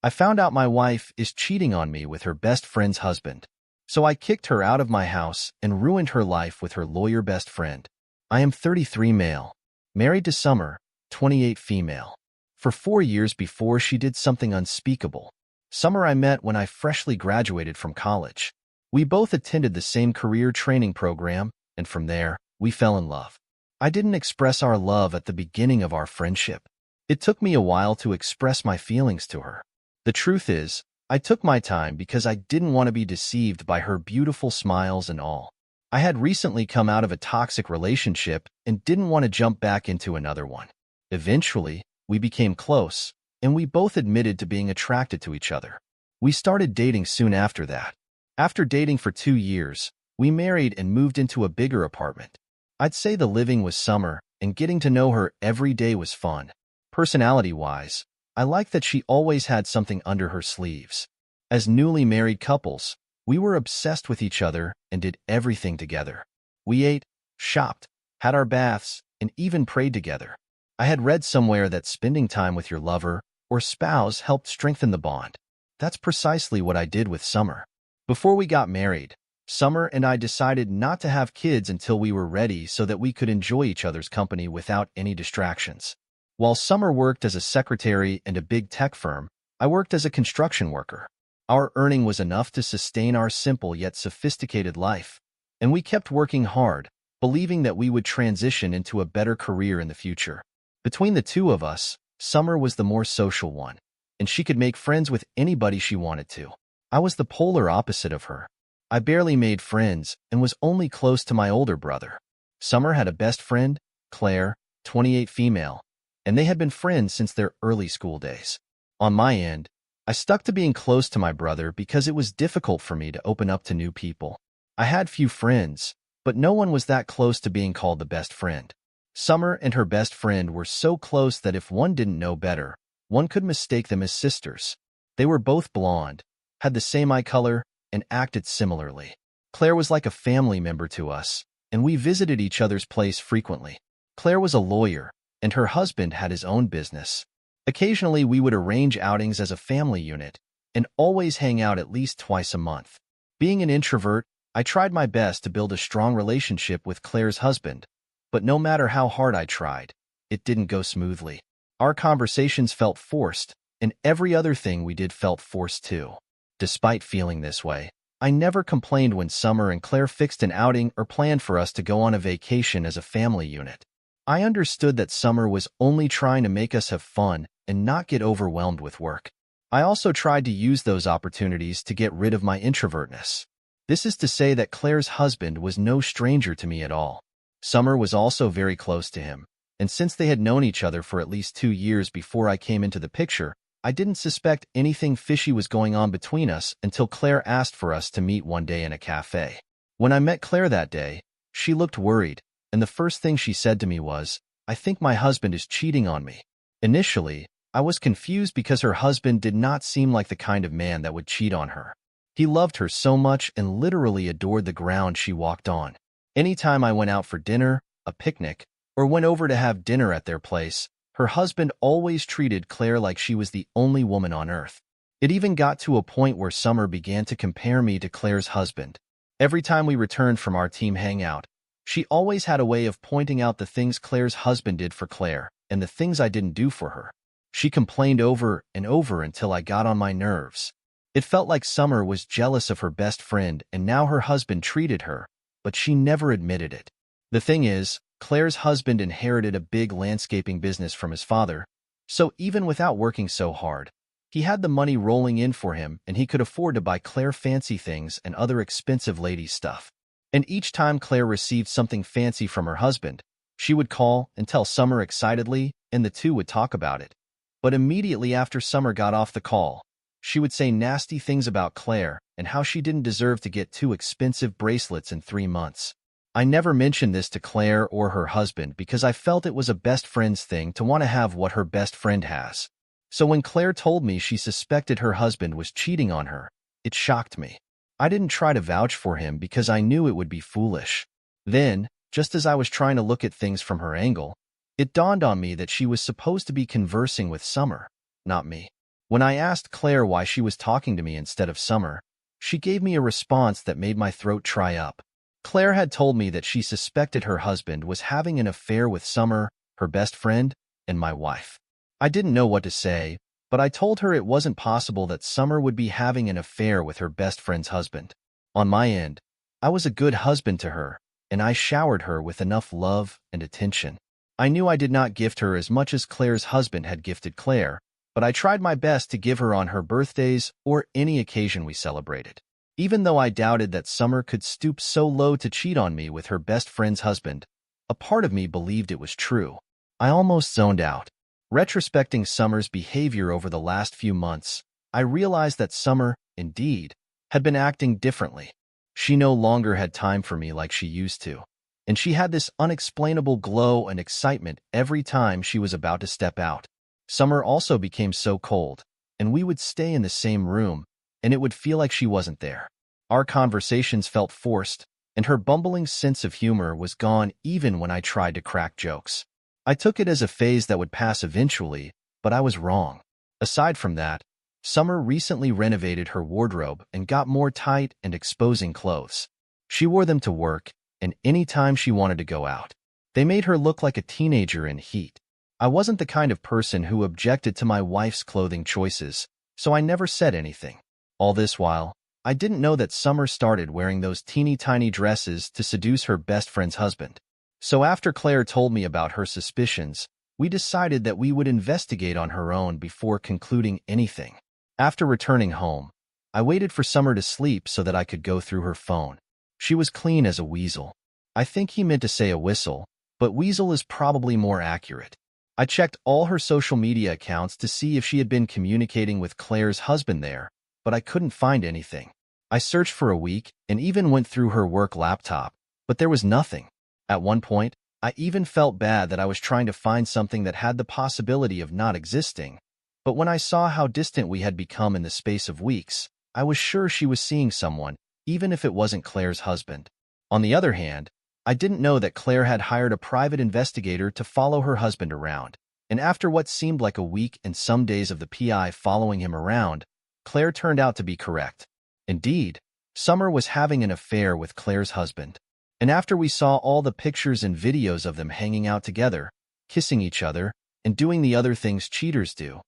I found out my wife is cheating on me with her best friend's husband. So I kicked her out of my house and ruined her life with her lawyer best friend. I am 33 male, married to Summer, 28 female. For 4 years before she did something unspeakable. Summer I met when I freshly graduated from college. We both attended the same career training program, and from there, we fell in love. I didn't express our love at the beginning of our friendship. It took me a while to express my feelings to her. The truth is, I took my time because I didn't want to be deceived by her beautiful smiles and all. I had recently come out of a toxic relationship and didn't want to jump back into another one. Eventually, we became close, and we both admitted to being attracted to each other. We started dating soon after that. After dating for 2 years, we married and moved into a bigger apartment. I'd say the living was summer, and getting to know her every day was fun. Personality-wise, I liked that she always had something under her sleeves. As newly married couples, we were obsessed with each other and did everything together. We ate, shopped, had our baths, and even prayed together. I had read somewhere that spending time with your lover or spouse helped strengthen the bond. That's precisely what I did with Summer. Before we got married, Summer and I decided not to have kids until we were ready so that we could enjoy each other's company without any distractions. While Summer worked as a secretary in a big tech firm, I worked as a construction worker. Our earning was enough to sustain our simple yet sophisticated life, and we kept working hard, believing that we would transition into a better career in the future. Between the two of us, Summer was the more social one, and she could make friends with anybody she wanted to. I was the polar opposite of her. I barely made friends and was only close to my older brother. Summer had a best friend, Claire, 28 female, and they had been friends since their early school days. On my end, I stuck to being close to my brother because it was difficult for me to open up to new people. I had few friends, but no one was that close to being called the best friend. Summer and her best friend were so close that if one didn't know better, one could mistake them as sisters. They were both blonde, had the same eye color, and acted similarly. Claire was like a family member to us, and we visited each other's place frequently. Claire was a lawyer, and her husband had his own business. Occasionally, we would arrange outings as a family unit, and always hang out at least twice a month. Being an introvert, I tried my best to build a strong relationship with Claire's husband, but no matter how hard I tried, it didn't go smoothly. Our conversations felt forced, and every other thing we did felt forced too. Despite feeling this way, I never complained when Summer and Claire fixed an outing or planned for us to go on a vacation as a family unit. I understood that Summer was only trying to make us have fun and not get overwhelmed with work. I also tried to use those opportunities to get rid of my introvertness. This is to say that Claire's husband was no stranger to me at all. Summer was also very close to him, and since they had known each other for at least 2 years before I came into the picture, I didn't suspect anything fishy was going on between us until Claire asked for us to meet one day in a cafe. When I met Claire that day, she looked worried, and the first thing she said to me was, "I think my husband is cheating on me." Initially, I was confused because her husband did not seem like the kind of man that would cheat on her. He loved her so much and literally adored the ground she walked on. Anytime I went out for dinner, a picnic, or went over to have dinner at their place, her husband always treated Claire like she was the only woman on earth. It even got to a point where Summer began to compare me to Claire's husband. Every time we returned from our team hangout, she always had a way of pointing out the things Claire's husband did for Claire and the things I didn't do for her. She complained over and over until I got on my nerves. It felt like Summer was jealous of her best friend and now her husband treated her, but she never admitted it. The thing is, Claire's husband inherited a big landscaping business from his father, so even without working so hard, he had the money rolling in for him and he could afford to buy Claire fancy things and other expensive lady stuff. And each time Claire received something fancy from her husband, she would call and tell Summer excitedly, and the two would talk about it. But immediately after Summer got off the call, she would say nasty things about Claire and how she didn't deserve to get 2 expensive bracelets in 3 months. I never mentioned this to Claire or her husband because I felt it was a best friend's thing to want to have what her best friend has. So when Claire told me she suspected her husband was cheating on her, it shocked me. I didn't try to vouch for him because I knew it would be foolish. Then, just as I was trying to look at things from her angle, it dawned on me that she was supposed to be conversing with Summer, not me. When I asked Claire why she was talking to me instead of Summer, she gave me a response that made my throat dry up. Claire had told me that she suspected her husband was having an affair with Summer, her best friend, and my wife. I didn't know what to say, but I told her it wasn't possible that Summer would be having an affair with her best friend's husband. On my end, I was a good husband to her, and I showered her with enough love and attention. I knew I did not gift her as much as Claire's husband had gifted Claire, but I tried my best to give her on her birthdays or any occasion we celebrated. Even though I doubted that Summer could stoop so low to cheat on me with her best friend's husband, a part of me believed it was true. I almost zoned out. Retrospecting Summer's behavior over the last few months, I realized that Summer, indeed, had been acting differently. She no longer had time for me like she used to, and she had this unexplainable glow and excitement every time she was about to step out. Summer also became so cold, and we would stay in the same room, and it would feel like she wasn't there. Our conversations felt forced, and her bumbling sense of humor was gone even when I tried to crack jokes. I took it as a phase that would pass eventually, but I was wrong. Aside from that, Summer recently renovated her wardrobe and got more tight and exposing clothes. She wore them to work and any time she wanted to go out. They made her look like a teenager in heat. I wasn't the kind of person who objected to my wife's clothing choices, so I never said anything. All this while, I didn't know that Summer started wearing those teeny-tiny dresses to seduce her best friend's husband. So after Claire told me about her suspicions, we decided that we would investigate on her own before concluding anything. After returning home, I waited for Summer to sleep so that I could go through her phone. She was clean as a weasel. I think he meant to say a whistle, but weasel is probably more accurate. I checked all her social media accounts to see if she had been communicating with Claire's husband there, but I couldn't find anything. I searched for a week and even went through her work laptop, but there was nothing. At one point, I even felt bad that I was trying to find something that had the possibility of not existing, but when I saw how distant we had become in the space of weeks, I was sure she was seeing someone, even if it wasn't Claire's husband. On the other hand, I didn't know that Claire had hired a private investigator to follow her husband around, and after what seemed like a week and some days of the PI following him around, Claire turned out to be correct. Indeed, Summer was having an affair with Claire's husband. And after we saw all the pictures and videos of them hanging out together, kissing each other, and doing the other things cheaters do,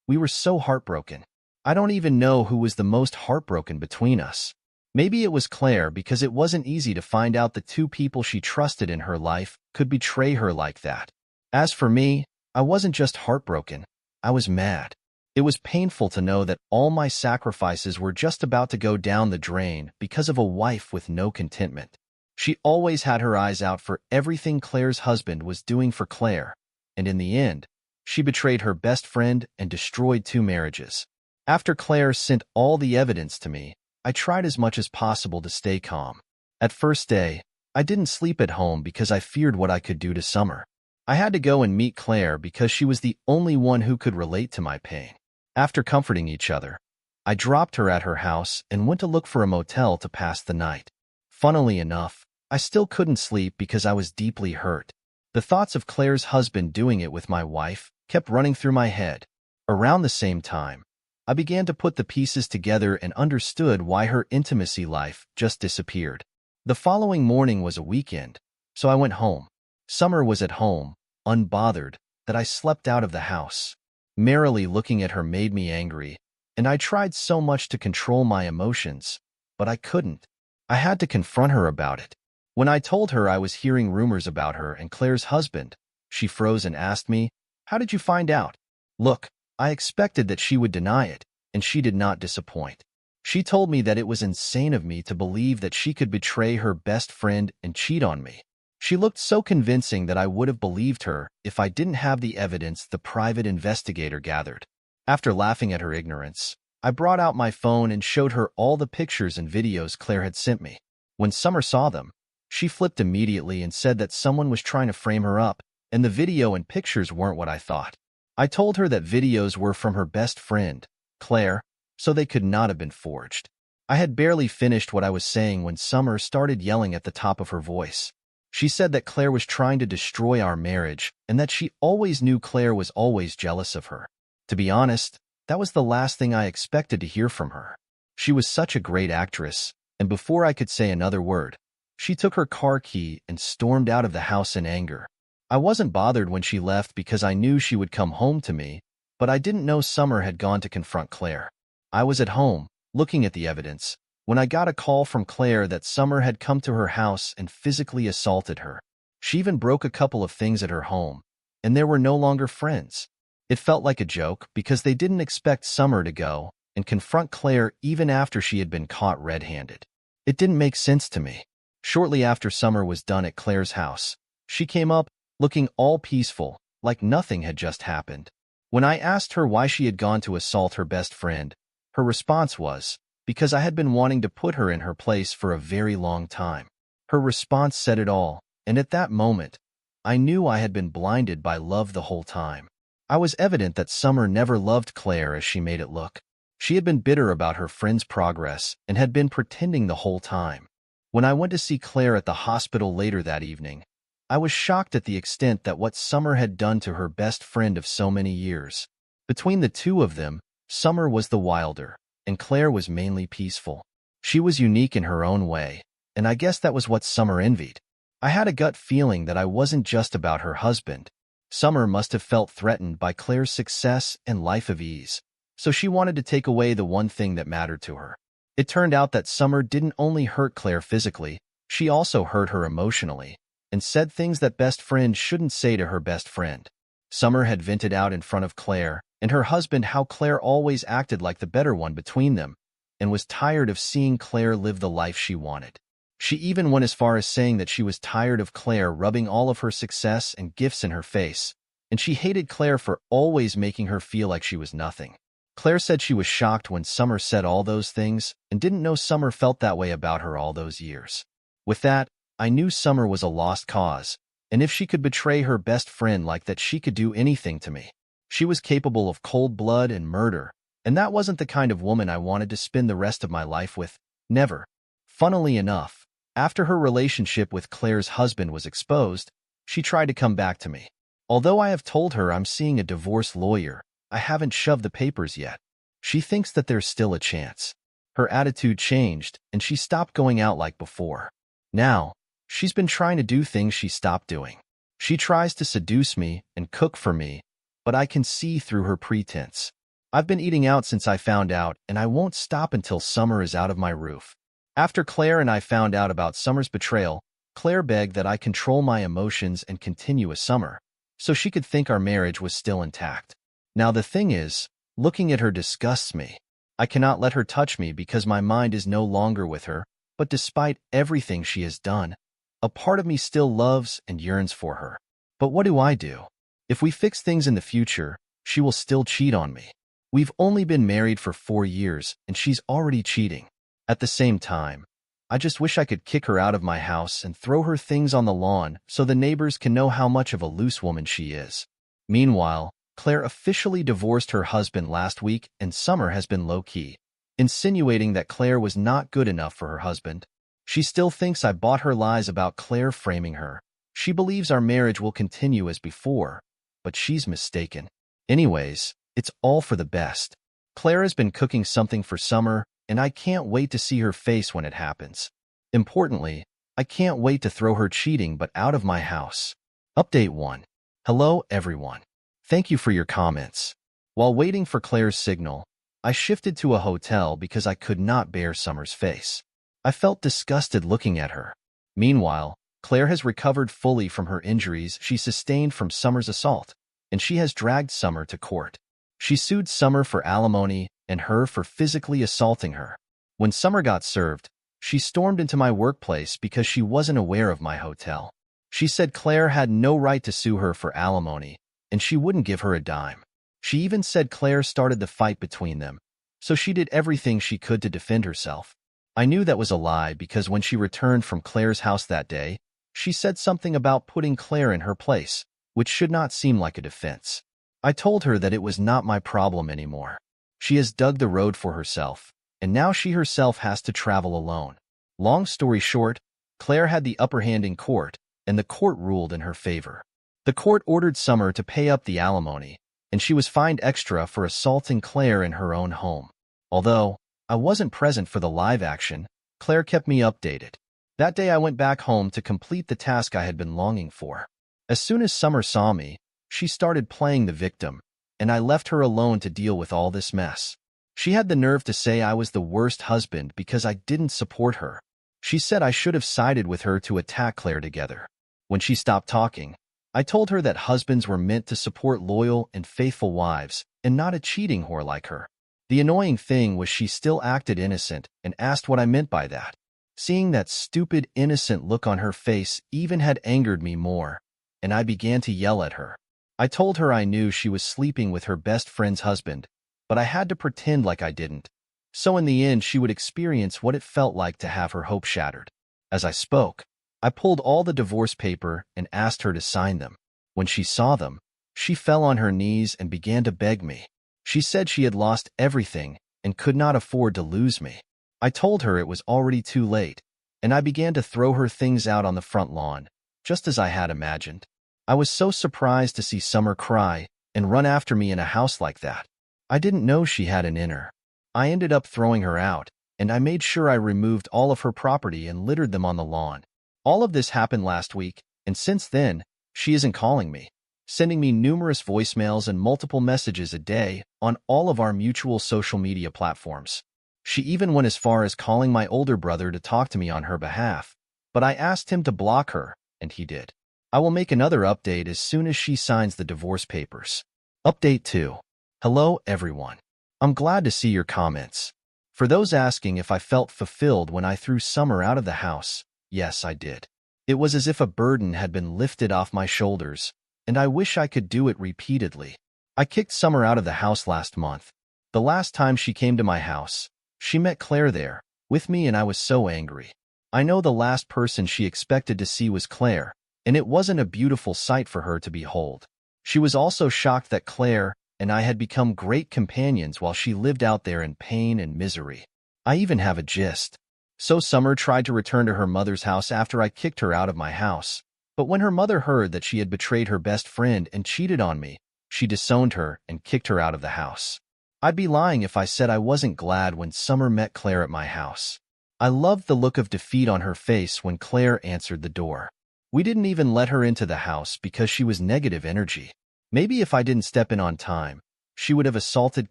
we were so heartbroken. I don't even know who was the most heartbroken between us. Maybe it was Claire because it wasn't easy to find out the two people she trusted in her life could betray her like that. As for me, I wasn't just heartbroken, I was mad. It was painful to know that all my sacrifices were just about to go down the drain because of a wife with no contentment. She always had her eyes out for everything Claire's husband was doing for Claire, and in the end, she betrayed her best friend and destroyed 2 marriages. After Claire sent all the evidence to me, I tried as much as possible to stay calm. At first day, I didn't sleep at home because I feared what I could do to Summer. I had to go and meet Claire because she was the only one who could relate to my pain. After comforting each other, I dropped her at her house and went to look for a motel to pass the night. Funnily enough, I still couldn't sleep because I was deeply hurt. The thoughts of Claire's husband doing it with my wife kept running through my head. Around the same time, I began to put the pieces together and understood why her intimacy life just disappeared. The following morning was a weekend, so I went home. Summer was at home, unbothered, that I slept out of the house. Merrily looking at her made me angry, and I tried so much to control my emotions, but I couldn't. I had to confront her about it. When I told her I was hearing rumors about her and Claire's husband, she froze and asked me, "How did you find out?" Look, I expected that she would deny it, and she did not disappoint. She told me that it was insane of me to believe that she could betray her best friend and cheat on me. She looked so convincing that I would have believed her if I didn't have the evidence the private investigator gathered. After laughing at her ignorance, I brought out my phone and showed her all the pictures and videos Claire had sent me. When Summer saw them, she flipped immediately and said that someone was trying to frame her up, and the video and pictures weren't what I thought. I told her that videos were from her best friend, Claire, so they could not have been forged. I had barely finished what I was saying when Summer started yelling at the top of her voice. She said that Claire was trying to destroy our marriage and that she always knew Claire was always jealous of her. To be honest, That was the last thing I expected to hear from her. She was such a great actress, and before I could say another word, she took her car key and stormed out of the house in anger. I wasn't bothered when she left because I knew she would come home to me, but I didn't know Summer had gone to confront Claire. I was at home, looking at the evidence, when I got a call from Claire that Summer had come to her house and physically assaulted her. She even broke a couple of things at her home, and they were no longer friends. It felt like a joke because they didn't expect Summer to go and confront Claire even after she had been caught red-handed. It didn't make sense to me. Shortly after Summer was done at Claire's house, she came up, looking all peaceful, like nothing had just happened. When I asked her why she had gone to assault her best friend, her response was, because I had been wanting to put her in her place for a very long time. Her response said it all, and at that moment, I knew I had been blinded by love the whole time. I was evident that Summer never loved Claire as she made it look. She had been bitter about her friend's progress and had been pretending the whole time. When I went to see Claire at the hospital later that evening, I was shocked at the extent that what Summer had done to her best friend of so many years. Between the two of them, Summer was the wilder, and Claire was mainly peaceful. She was unique in her own way, and I guess that was what Summer envied. I had a gut feeling that I wasn't just about her husband. Summer must have felt threatened by Claire's success and life of ease, so she wanted to take away the one thing that mattered to her. It turned out that Summer didn't only hurt Claire physically, she also hurt her emotionally, and said things that best friends shouldn't say to her best friend. Summer had vented out in front of Claire and her husband how Claire always acted like the better one between them, and was tired of seeing Claire live the life she wanted. She even went as far as saying that she was tired of Claire rubbing all of her success and gifts in her face, and she hated Claire for always making her feel like she was nothing. Claire said she was shocked when Summer said all those things and didn't know Summer felt that way about her all those years. With that, I knew Summer was a lost cause, and if she could betray her best friend like that, she could do anything to me. She was capable of cold blood and murder, and that wasn't the kind of woman I wanted to spend the rest of my life with. Never. Funnily enough, after her relationship with Claire's husband was exposed, she tried to come back to me. Although I have told her I'm seeing a divorce lawyer, I haven't shoved the papers yet. She thinks that there's still a chance. Her attitude changed, and she stopped going out like before. Now, she's been trying to do things she stopped doing. She tries to seduce me and cook for me, but I can see through her pretense. I've been eating out since I found out, and I won't stop until Summer is out of my roof. After Claire and I found out about Summer's betrayal, Claire begged that I control my emotions and continue as Summer, so she could think our marriage was still intact. Now the thing is, looking at her disgusts me. I cannot let her touch me because my mind is no longer with her, but despite everything she has done, a part of me still loves and yearns for her. But what do? If we fix things in the future, she will still cheat on me. We've only been married for 4 years, and she's already cheating. At the same time, I just wish I could kick her out of my house and throw her things on the lawn so the neighbors can know how much of a loose woman she is. Meanwhile, Claire officially divorced her husband last week, and Summer has been low-key, insinuating that Claire was not good enough for her husband. She still thinks I bought her lies about Claire framing her. She believes our marriage will continue as before, but she's mistaken. Anyways, it's all for the best. Claire has been cooking something for Summer, and I can't wait to see her face when it happens. Importantly, I can't wait to throw her cheating but out of my house. Update 1. Hello, everyone. Thank you for your comments. While waiting for Claire's signal, I shifted to a hotel because I could not bear Summer's face. I felt disgusted looking at her. Meanwhile, Claire has recovered fully from her injuries she sustained from Summer's assault, and she has dragged Summer to court. She sued Summer for alimony and her for physically assaulting her. When Summer got served, she stormed into my workplace because she wasn't aware of my hotel. She said Claire had no right to sue her for alimony, and she wouldn't give her a dime. She even said Claire started the fight between them, so she did everything she could to defend herself. I knew that was a lie because when she returned from Claire's house that day, she said something about putting Claire in her place, which should not seem like a defense. I told her that it was not my problem anymore. She has dug the road for herself, and now she herself has to travel alone. Long story short, Claire had the upper hand in court, and the court ruled in her favor. The court ordered Summer to pay up the alimony, and she was fined extra for assaulting Claire in her own home. Although I wasn't present for the live action, Claire kept me updated. That day I went back home to complete the task I had been longing for. As soon as Summer saw me, she started playing the victim, and I left her alone to deal with all this mess. She had the nerve to say I was the worst husband because I didn't support her. She said I should have sided with her to attack Claire together. When she stopped talking, I told her that husbands were meant to support loyal and faithful wives, and not a cheating whore like her. The annoying thing was she still acted innocent and asked what I meant by that. Seeing that stupid, innocent look on her face even had angered me more, and I began to yell at her. I told her I knew she was sleeping with her best friend's husband, but I had to pretend like I didn't. So in the end, she would experience what it felt like to have her hope shattered. As I spoke, I pulled all the divorce paper and asked her to sign them. When she saw them, she fell on her knees and began to beg me. She said she had lost everything and could not afford to lose me. I told her it was already too late, and I began to throw her things out on the front lawn, just as I had imagined. I was so surprised to see Summer cry and run after me in a house like that. I didn't know she had an inner. I ended up throwing her out, and I made sure I removed all of her property and littered them on the lawn. All of this happened last week, and since then, she isn't calling me, sending me numerous voicemails and multiple messages a day on all of our mutual social media platforms. She even went as far as calling my older brother to talk to me on her behalf, but I asked him to block her, and he did. I will make another update as soon as she signs the divorce papers. Update 2. Hello, everyone. I'm glad to see your comments. For those asking if I felt fulfilled when I threw Summer out of the house, yes, I did. It was as if a burden had been lifted off my shoulders, and I wish I could do it repeatedly. I kicked Summer out of the house last month. The last time she came to my house, she met Claire there, with me, and I was so angry. I know the last person she expected to see was Claire, and it wasn't a beautiful sight for her to behold. She was also shocked that Claire and I had become great companions while she lived out there in pain and misery. I even have a gist. So Summer tried to return to her mother's house after I kicked her out of my house. But when her mother heard that she had betrayed her best friend and cheated on me, she disowned her and kicked her out of the house. I'd be lying if I said I wasn't glad when Summer met Claire at my house. I loved the look of defeat on her face when Claire answered the door. We didn't even let her into the house because she was negative energy. Maybe if I didn't step in on time, she would have assaulted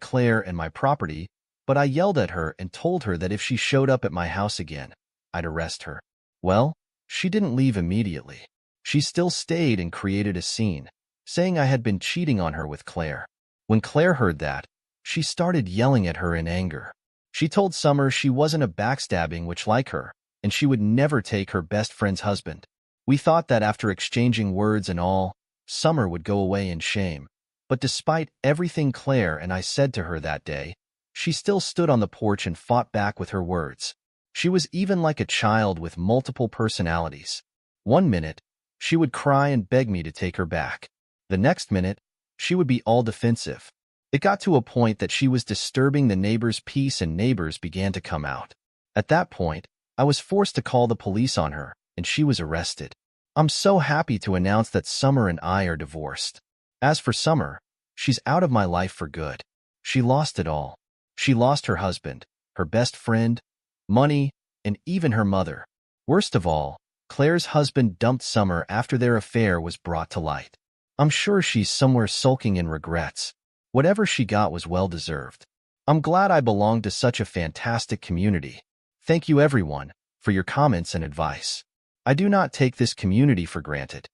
Claire and my property, but I yelled at her and told her that if she showed up at my house again, I'd arrest her. Well, she didn't leave immediately. She still stayed and created a scene, saying I had been cheating on her with Claire. When Claire heard that, she started yelling at her in anger. She told Summer she wasn't a backstabbing witch like her, and she would never take her best friend's husband. We thought that after exchanging words and all, Summer would go away in shame. But despite everything Claire and I said to her that day, she still stood on the porch and fought back with her words. She was even like a child with multiple personalities. One minute, she would cry and beg me to take her back. The next minute, she would be all defensive. It got to a point that she was disturbing the neighbors' peace and neighbors began to come out. At that point, I was forced to call the police on her, and she was arrested. I'm so happy to announce that Summer and I are divorced. As for Summer, she's out of my life for good. She lost it all. She lost her husband, her best friend, money, and even her mother. Worst of all, Claire's husband dumped Summer after their affair was brought to light. I'm sure she's somewhere sulking in regrets. Whatever she got was well-deserved. I'm glad I belong to such a fantastic community. Thank you everyone for your comments and advice. I do not take this community for granted.